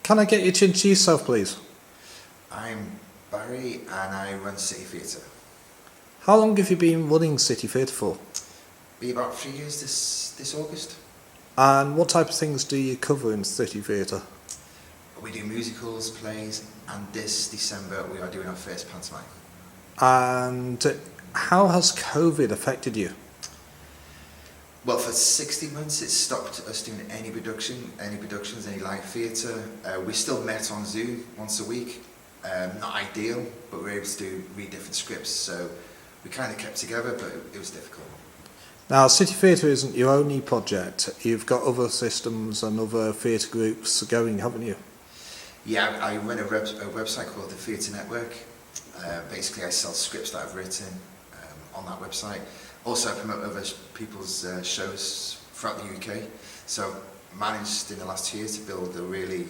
Can I get you to introduce yourself, please? I'm Barry and I run City Theatre. How long have you been running City Theatre for? Be about 3 years this August. And what type of things do you cover in City Theatre? We do musicals, plays, and this December we are doing our first pantomime. And how has COVID affected you? Well, for 60 months it stopped us doing any productions, any live theatre. We still met on Zoom once a week. Not ideal, but we were able to read different scripts, so we kind of kept together, but it was difficult. Now, City Theatre isn't your only project. You've got other systems and other theatre groups going, haven't you? Yeah, I run a website called the Theatre Network. Basically, I sell scripts that I've written on that website. Also, I promote other people's shows throughout the UK. So, managed in the last 2 years to build a really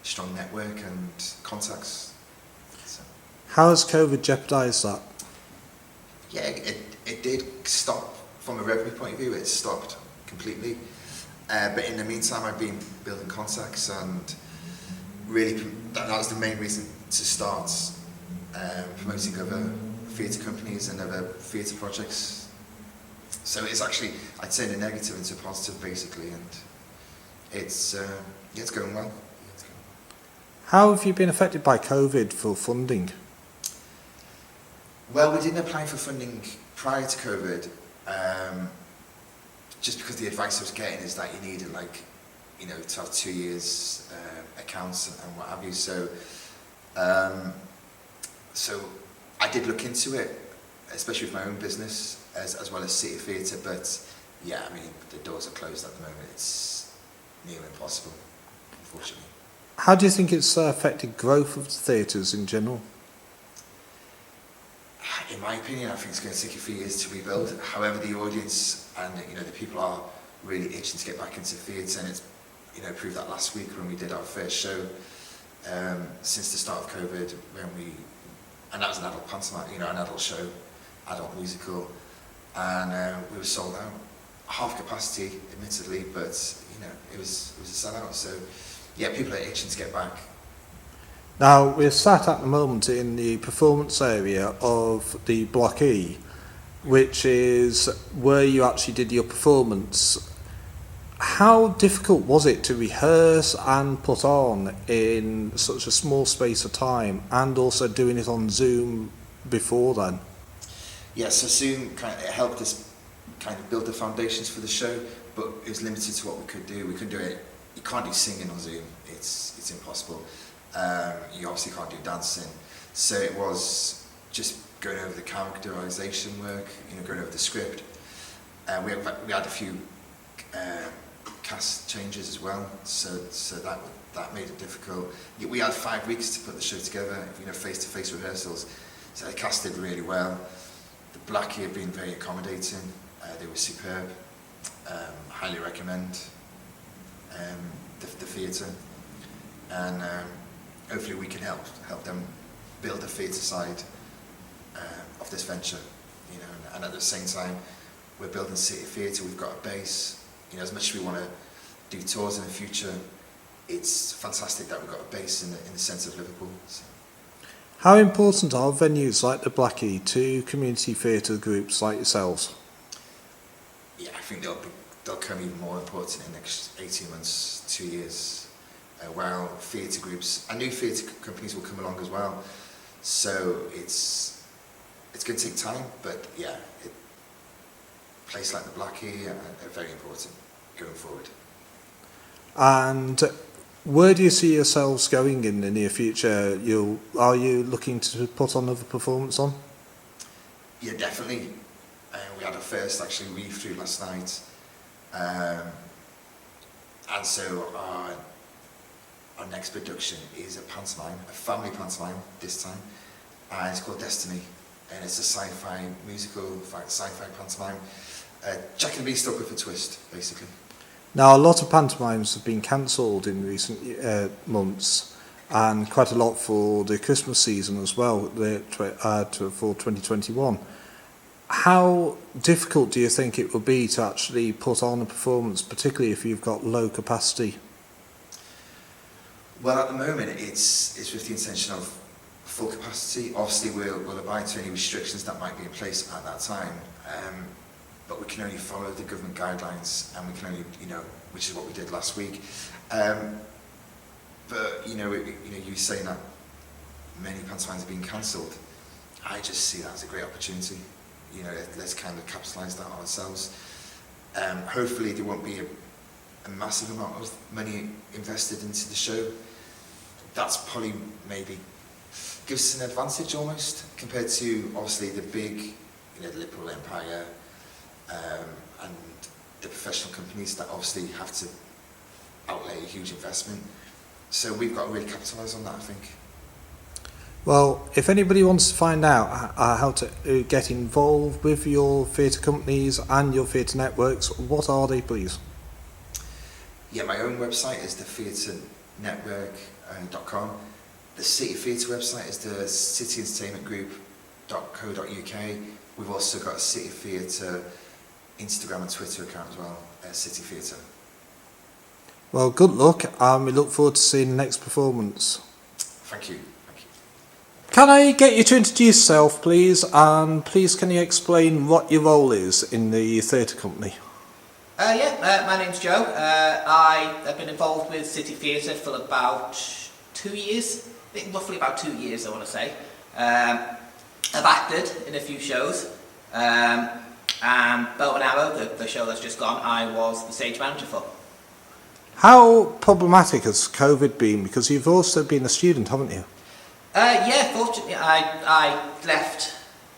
strong network and contacts. So. How has COVID jeopardised that? Yeah, it did stop. From a revenue point of view, it stopped completely. But in the meantime, I've been building contacts, and really that was the main reason to start promoting other theatre companies and other theatre projects. So it's actually, I'd say, the negative into positive, basically, and it's going well. How have you been affected by COVID for funding? Well, we didn't apply for funding prior to COVID. Just because the advice I was getting is that you needed, to have 2 years accounts and what have you. So I did look into it, especially with my own business as well as City Theatre. But yeah, I mean, the doors are closed at the moment. It's near impossible, unfortunately. How do you think it's affected growth of theatres in general? In my opinion, I think it's going to take a few years to rebuild. However, the audience and the people are really itching to get back into theatre, and it's proved that last week when we did our first show since the start of COVID, and that was an adult pantomime, an adult show, adult musical, and we were sold out, half capacity, admittedly, but it was a sellout. So yeah, people are itching to get back. Now, we're sat at the moment in the performance area of the Block E, which is where you actually did your performance. How difficult was it to rehearse and put on in such a small space of time, and also doing it on Zoom before then? Yeah, so Zoom it helped us kind of build the foundations for the show, but it was limited to what we could do. We couldn't do it. You can't do singing on Zoom. It's impossible. You obviously can't do dancing, so it was just going over the characterization work, going over the script. We had a few cast changes as well, so that made it difficult. We had 5 weeks to put the show together, face-to-face rehearsals, so they casted really well. The Blackie have been very accommodating. They were superb. Highly recommend the theatre, and hopefully we can help them build a theatre side of this venture, and at the same time we're building City Theatre. We've got a base, as much as we want to do tours in the future, it's fantastic that we've got a base in the centre of Liverpool. So. How important are venues like the Blackie to community theatre groups like yourselves? Yeah, I think they'll come even more important in the next 18 months, 2 years. While theatre groups and new theatre companies will come along as well, so it's going to take time, but yeah, a place like the Blackie are very important going forward. And where do you see yourselves going in the near future? Are you looking to put on another performance on? Yeah, definitely. We had our first actually read through last night, and so our next production is a pantomime, a family pantomime this time, and it's called Destiny, and it's a sci-fi musical, sci-fi pantomime, Jack and the Beanstalk with a twist, basically. Now, a lot of pantomimes have been cancelled in recent months, and quite a lot for the Christmas season as well, for 2021. How difficult do you think it would be to actually put on a performance, particularly if you've got low capacity? Well, at the moment, it's with the intention of full capacity. Obviously, we'll abide to any restrictions that might be in place at that time, but we can only follow the government guidelines, and we can only, which is what we did last week. But you were saying that many pantomimes are being cancelled. I just see that as a great opportunity. Let's kind of capitalise that on ourselves. Hopefully, there won't be a massive amount of money invested into the show. That's probably maybe gives us an advantage almost compared to obviously the big, the Liverpool Empire and the professional companies that obviously have to outlay a huge investment. So we've got to really capitalise on that, I think. Well, if anybody wants to find out how to get involved with your theatre companies and your theatre networks, what are they, please? Yeah, my own website is thetheatrenetwork.com. The City Theatre website is the cityentertainmentgroup.co.uk. We've also got a City Theatre Instagram and Twitter account as well, City Theatre. Well, good luck, and we look forward to seeing the next performance. Thank you. Can I get you to introduce yourself, please, and please can you explain what your role is in the theatre company? My name's Joe. I have been involved with City Theatre for about 2 years, I think roughly about 2 years I want to say. I've acted in a few shows, and Bow and Arrow, the show that's just gone, I was the stage manager for. How problematic has COVID been? Because you've also been a student, haven't you? Fortunately I left,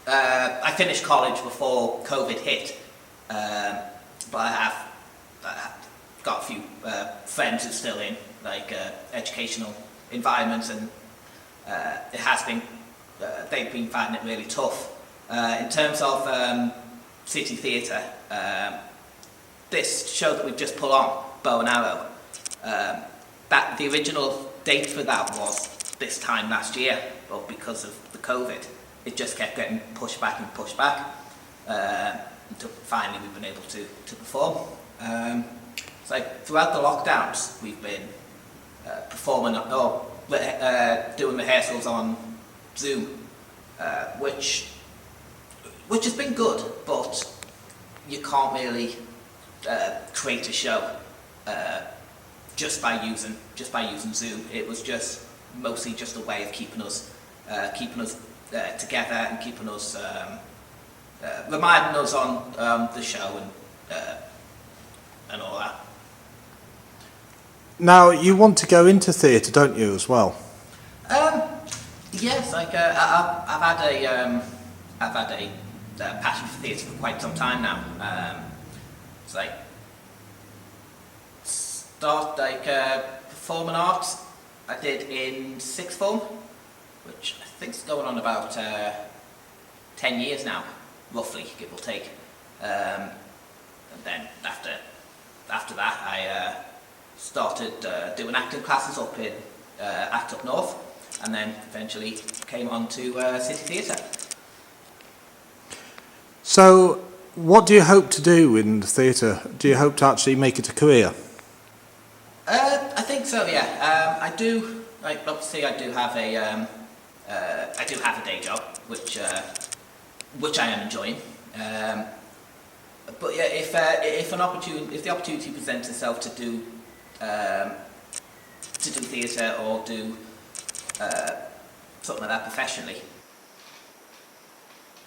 I finished college before COVID hit, but I have got a few friends who are still in educational environments, and it has been, they've been finding it really tough. In terms of City Theatre, this show that we've just put on, Bow and Arrow, that the original date for that was this time last year, but because of the COVID, it just kept getting pushed back and pushed back, until finally we've been able to perform. So throughout the lockdowns, we've been doing rehearsals on Zoom, which has been good, but you can't really create a show just by using Zoom. It was just mostly just a way of keeping us together and keeping us reminding us on the show and all that. Now, you want to go into theatre, don't you, as well? Yes, I've had a passion for theatre for quite some time now. Performing arts I did in sixth form, which I think is going on about 10 years now, roughly, give or take. And then after that, I started doing acting classes up in Act Up North, and then eventually came on to City Theatre. So, what do you hope to do in theatre? Do you hope to actually make it a career? I think so, yeah. I do. Obviously, I do have a day job, which I am enjoying. But yeah, if the opportunity presents itself to do theatre or do something like that professionally.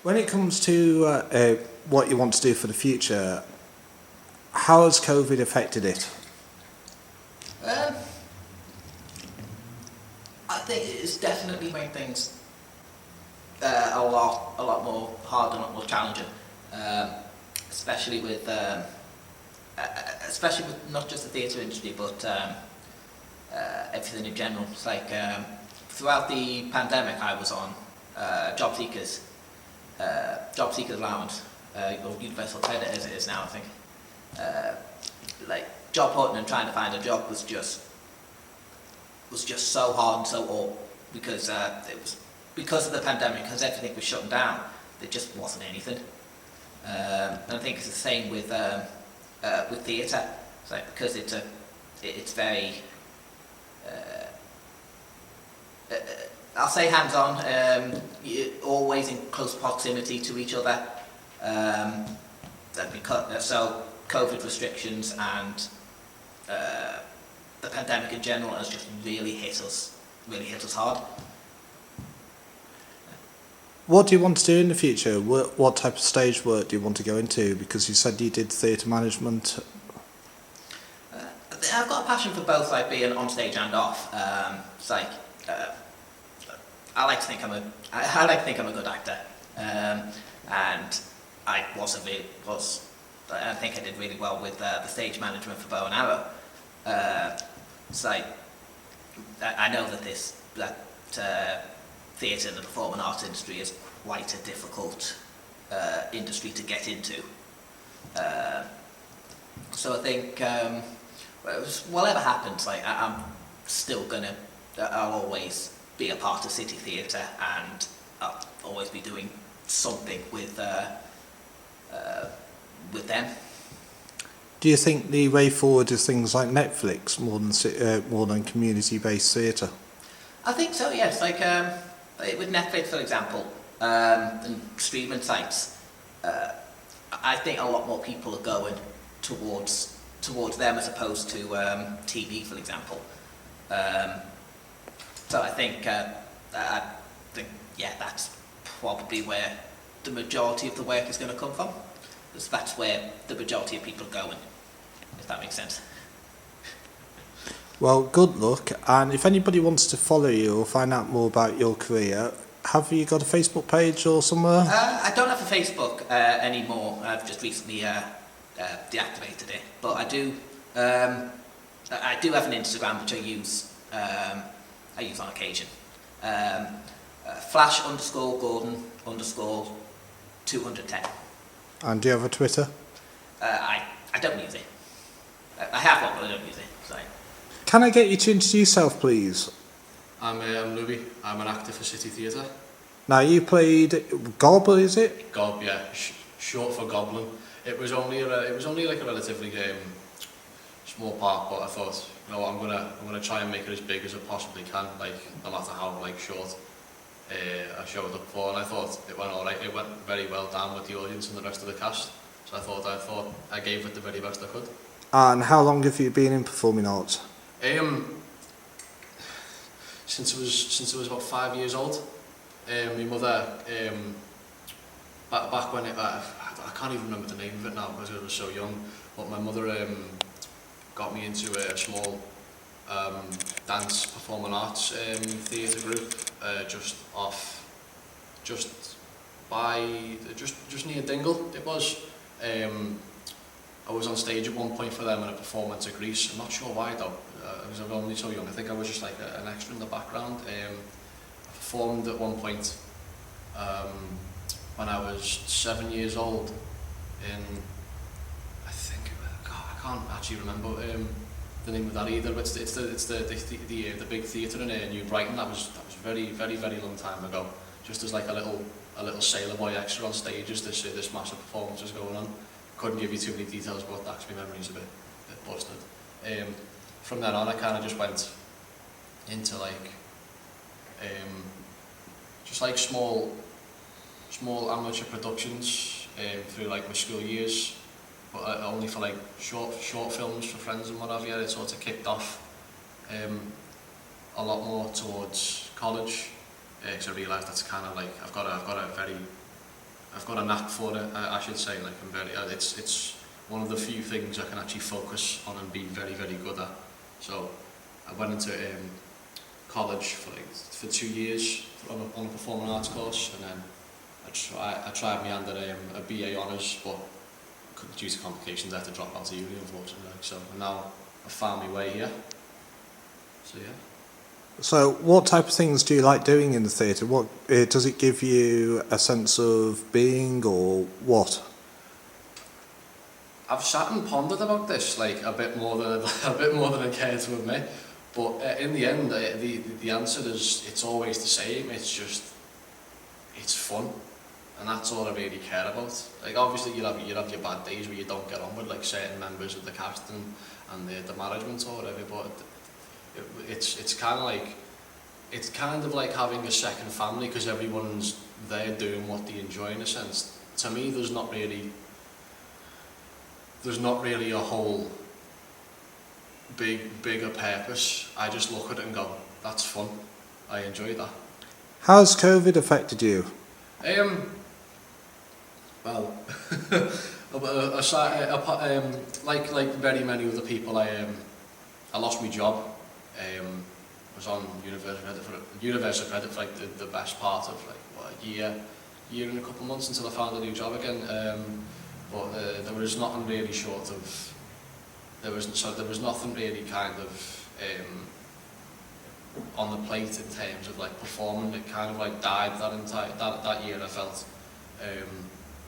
When it comes to what you want to do for the future, how has COVID affected it? I think it's definitely made things a lot more hard and a lot more challenging, especially with not just the theatre industry, but everything in general. It's like throughout the pandemic, I was on job seekers allowance, or universal credit as it is now, I think. Job hunting and trying to find a job was just so hard and so awful because it was because of the pandemic, because everything was shutting down. There just wasn't anything, and I think it's the same with theatre. It's because it's very I'll say hands-on, you're always in close proximity to each other. So COVID restrictions and the pandemic in general has just really hit us hard. What do you want to do in the future? What type of stage work do you want to go into? Because you said you did theatre management. I've got a passion for both, like being on stage and off. It's like I like to think I'm a good actor, and I think I did really well with the stage management for Bow and Arrow. It's like I know that theatre and the performing arts industry is quite a difficult industry to get into. So I think whatever happens, like I'm still I'll always be a part of City Theatre, and I'll always be doing something with them. Do you think the way forward is things like Netflix more than community-based theatre? I think so, yes. Like with Netflix, for example, and streaming sites, I think a lot more people are going towards them as opposed to TV, for example. So I think that's probably where the majority of the work is going to come from. Because that's where the majority of people are going, if that makes sense. Well, good luck, and if anybody wants to follow you or find out more about your career, have you got a Facebook page or somewhere? I don't have a Facebook anymore. I've just recently deactivated it, but I do have an Instagram which I use on occasion. Flash_Gordon_210. And do you have a Twitter? I don't use it. I have one, but I don't use it. So. Can I get you to introduce yourself, please? I'm Louis. I'm an actor for City Theatre. Now, you played Gob, is it? Gob, yeah, short for Goblin. It was only like a relatively small part, but I thought, you know what, I'm gonna try and make it as big as I possibly can, like no matter how short I showed up for. And I thought it went all right. It went very well down with the audience and the rest of the cast. So I thought I gave it the very best I could. And how long have you been in performing arts? Since I was about 5 years old. My mother, back when I can't even remember the name of it now because I was so young, but my mother got me into a small dance performing arts theatre group just near Dingle. It was. I was on stage at one point for them in a performance of Greece. I'm not sure why though, because I was only so young. I think I was just like an extra in the background. I performed at one point when I was 7 years old in, I can't actually remember the name of that either, but it's the big theatre in New Brighton. That was very, very, very long time ago. Just as like a little sailor boy extra on stage as this massive performance was going on. Couldn't give you too many details about that because my memory's a bit busted. From then on, I kind of just went into just like small amateur productions through like my school years, but only for like short films for friends and what have you. It sort of kicked off a lot more towards college because I realised that's kind of like I've got a knack for it. I should say, like I'm very. It's one of the few things I can actually focus on and be very, very good at. So I went into college for 2 years on a performing arts course, and then I tried my hand at a BA honours, but due to complications I had to drop out of uni, unfortunately. So now I've found my way here. So yeah. So what type of things do you like doing in the theatre? What does it give you a sense of being, or what? I've sat and pondered about this like a bit more than I care to admit, but in the end, the answer is it's always the same. It's just it's fun, and that's all I really care about. Like obviously you'll have your bad days where you don't get on with like certain members of the cast and the management or whatever, but it's kind of like it's kind of like having a second family because everyone's there doing what they enjoy in a sense. To me, there's not really a whole bigger purpose. I just look at it and go, that's fun. I enjoy that. How's COVID affected you? Well, like very many other people, I lost my job. I was on universal credit for like the best part of like what, a year and a couple of months until I found a new job again. But there was nothing really short of there was nothing really kind of on the plate in terms of like performing. It kind of like died that year, I felt.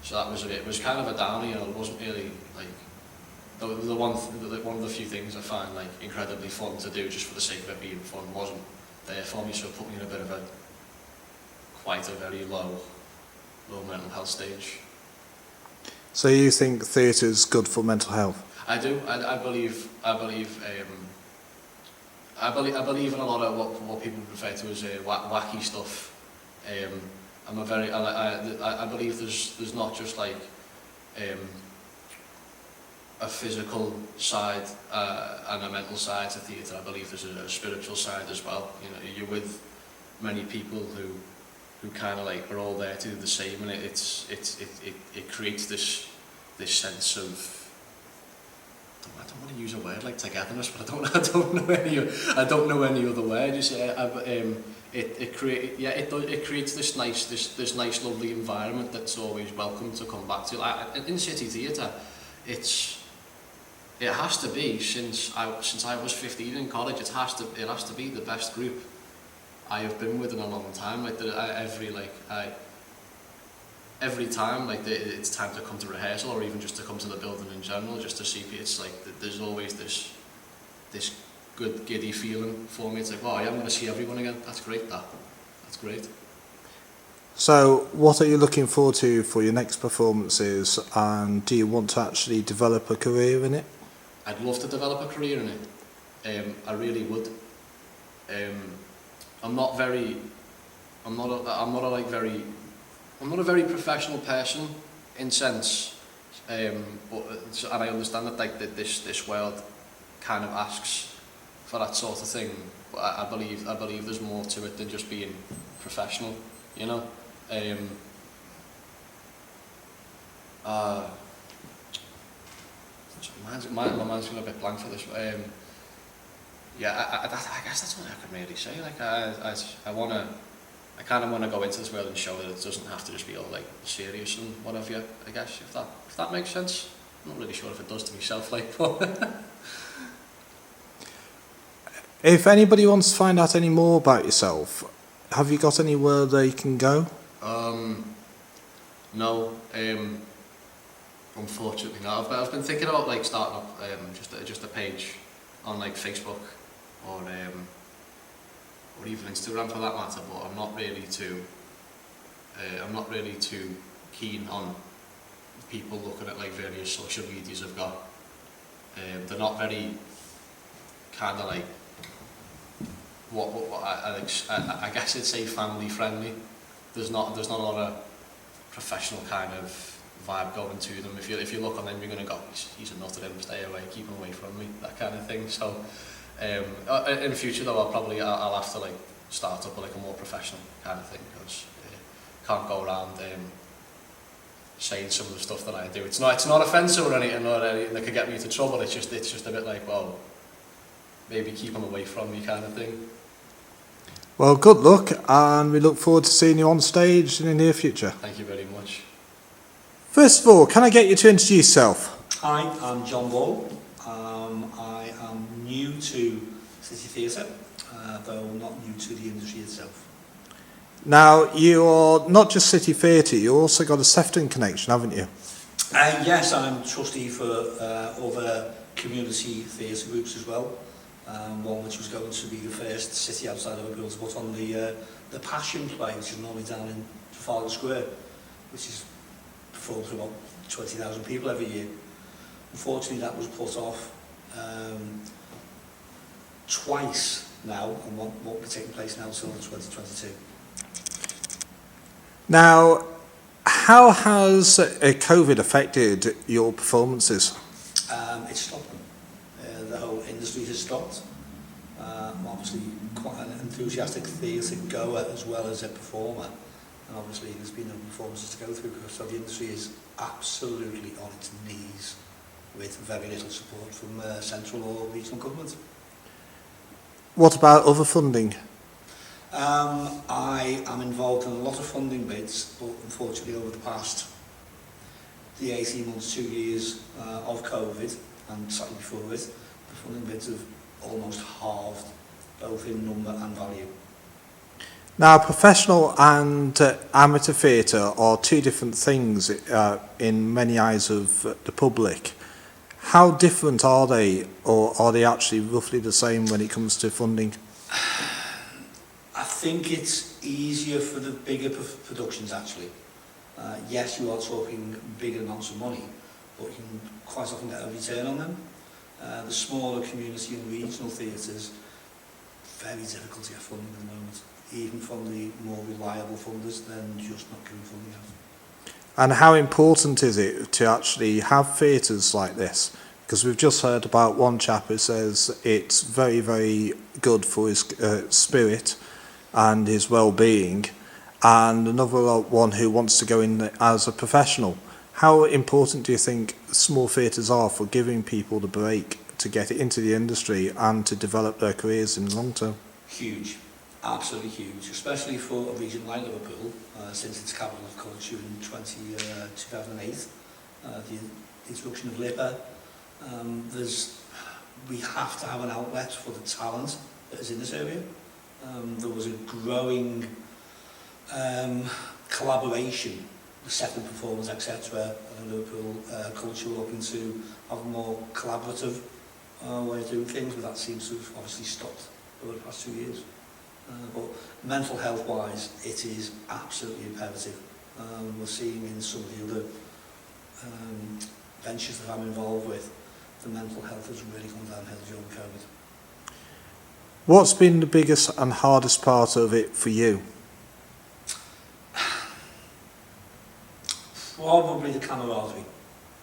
So that was it was kind of a downer, you know. It wasn't really like one of the few things I find like incredibly fun to do just for the sake of it being fun wasn't there for me, so it put me in a bit of quite a very low mental health stage. So you think theatre's good for mental health? I do. I believe in a lot of what people refer to as wacky stuff. I believe there's not just like a physical side and a mental side to theatre. I believe there's a spiritual side as well. You know, you're with many people who kind of like are all there to do the same, and it creates this sense of, I don't want to use a word like togetherness, but I don't know any other word. You say it creates this nice lovely environment that's always welcome to come back to. In city theatre, it has to be since I was 15 in college. It has to be the best group I have been with in a long time. Like every time, like it's time to come to rehearsal, or even just to come to the building in general, just to see. It's like there's always this good giddy feeling for me. It's like, wow, I'm going to see everyone again. That's great. That's great. So, what are you looking forward to for your next performances, and do you want to actually develop a career in it? I'd love to develop a career in it. I really would. I'm not a very professional person in sense, and I understand that like this world kind of asks for that sort of thing. But I believe there's more to it than just being professional, you know. My mind's been a bit blank for this. I guess that's what I can really say. Like I kind of want to go into this world and show that it doesn't have to just be all like serious and whatever. I guess if that makes sense. I'm not really sure if it does to myself. Like, but if anybody wants to find out any more about yourself, have you got anywhere they can go? No. Unfortunately, no. I've been thinking about like starting up just a page on like Facebook or even Instagram for that matter. But I'm not really too keen on people looking at like various social medias I've got. They're not very kind of like what I guess I'd say family friendly. There's not a lot of professional kind of vibe going to them. If you look on them, you're going to go, he's a nut at him, stay away, keep him away from me, that kind of thing. So in the future though, I'll have to like start up with like a more professional kind of thing, because can't go around saying some of the stuff that I do. It's not offensive or anything that could get me into trouble. It's just a bit like, well, maybe keep him away from me kind of thing. Well, good luck, and we look forward to seeing you on stage in the near future. Thank you very much. First of all, can I get you to introduce yourself? Hi, I'm John Ball. I am new to City Theatre, though not new to the industry itself. Now, you're not just City Theatre, you also got a Sefton connection, haven't you? Yes, I'm trustee for other community theatre groups as well. One which was going to be the first city outside of a build to put on the Passion play, which is normally down in Trafalgar Square, which is performed to about 20,000 people every year. Unfortunately, that was put off twice now and what will be taking place now until 2022. Now, how has COVID affected your performances? It's stopped. The whole industry has stopped. I'm obviously quite an enthusiastic theatre goer as well as a performer. And obviously there's been no performances to go through, so the industry is absolutely on its knees with very little support from central or regional government. What about other funding? I am involved in a lot of funding bids, but unfortunately over the 18 months, 2 years of COVID and slightly before it, the funding bids have almost halved, both in number and value. Now, professional and amateur theatre are two different things in many eyes of the public. How different are they, or are they actually roughly the same when it comes to funding? I think it's easier for the bigger productions actually. Yes, you are talking big amounts of money, but you can quite often get a return on them. The smaller community and regional theatres, very difficult to get funding at the moment, even from the more reliable funders, then just not giving funding out. And how important is it to actually have theatres like this? Because we've just heard about one chap who says it's very, very good for his spirit and his well-being, and another one who wants to go in as a professional. How important do you think small theatres are for giving people the break to get into the industry and to develop their careers in the long term? Huge, absolutely huge, especially for a region like Liverpool, since its capital of culture in 2008, the introduction of LIPA. We have to have an outlet for the talent that is in this area. There was a growing collaboration, the second performance, etc. Liverpool culture were looking to have a more collaborative way of doing things, but that seems to have obviously stopped over the past 2 years. But mental health wise, it is absolutely imperative. We're seeing in some of the other ventures that I'm involved with, the mental health has really come downhill during COVID. What's been the biggest and hardest part of it for you? Probably the camaraderie.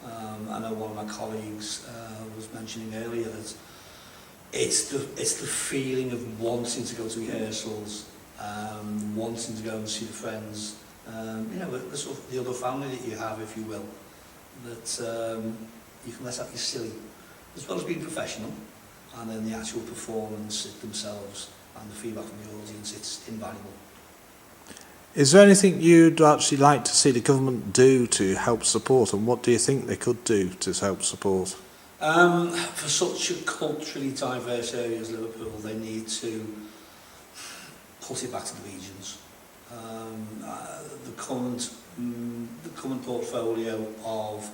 I know one of my colleagues was mentioning earlier that it's the feeling of wanting to go to rehearsals, wanting to go and see the friends, you know, the sort of the other family that you have, if you will, that you can let out your silly, as well as being professional, and then the actual performance themselves and the feedback from the audience, it's invaluable. Is there anything you'd actually like to see the government do to help support, and what do you think they could do to help support? For such a culturally diverse area as Liverpool, they need to put it back to the regions. The current portfolio of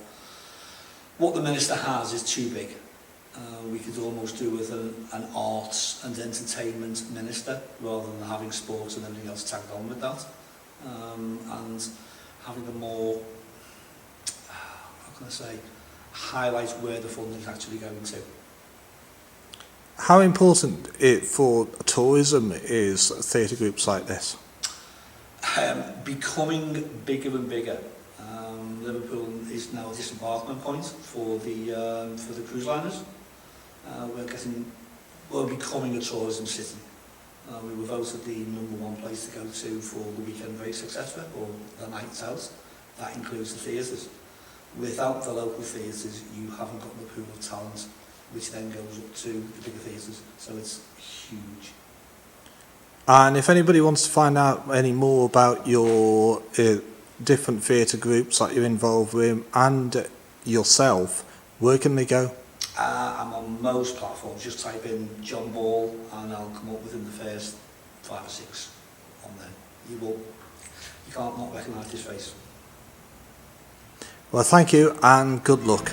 what the minister has is too big. We could almost do with an arts and entertainment minister rather than having sports and everything else tagged on with that. And having a more, how can I say, highlight where the funding is actually going to. How important it for tourism is theatre groups like this? Becoming bigger and bigger. Liverpool is now a disembarkment point for the cruise liners. We're becoming a tourism city. We were voted the #1 place to go to for the weekend race, etc., or the nights out. That includes the theatres. Without the local theatres, you haven't got the pool of talent, which then goes up to the bigger theatres. So it's huge. And if anybody wants to find out any more about your different theatre groups that you're involved with and yourself, where can they go? I'm on most platforms. Just type in John Ball and I'll come up within the first 5 or 6 on there. You can't not recognise his face. Well, thank you and good luck.